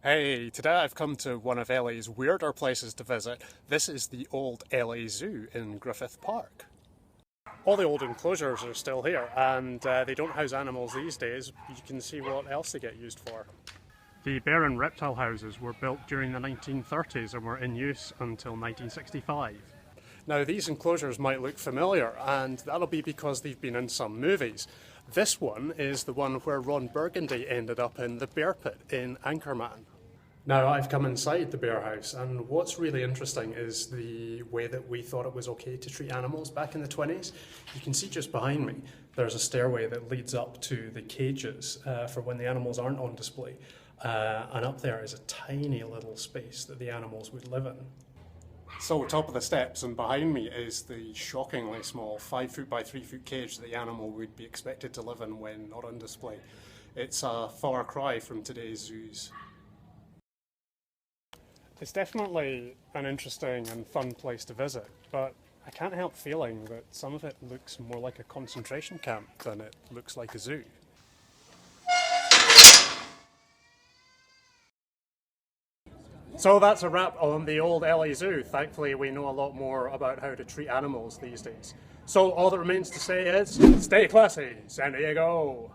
Hey, today I've come to one of LA's weirder places to visit. This is the old LA Zoo in Griffith Park. All the old enclosures are still here, and they don't house animals these days. You can see what else they get used for. The bear and reptile houses were built during the 1930s and were in use until 1965. Now, these enclosures might look familiar, and that'll be because they've been in some movies. This one is the one where Ron Burgundy ended up in the bear pit in Anchorman. Now, I've come inside the bear house, and what's really interesting is the way that we thought it was okay to treat animals back in the 20s. You can see just behind me, there's a stairway that leads up to the cages for when the animals aren't on display. And up there is a tiny little space that the animals would live in. So, top of the steps and behind me is the shockingly small 5 foot by 3 foot cage that the animal would be expected to live in when not on display. It's a far cry from today's zoos. It's definitely an interesting and fun place to visit, but I can't help feeling that some of it looks more like a concentration camp than it looks like a zoo. So that's a wrap on the old LA Zoo. Thankfully, we know a lot more about how to treat animals these days. So all that remains to say is, stay classy, San Diego!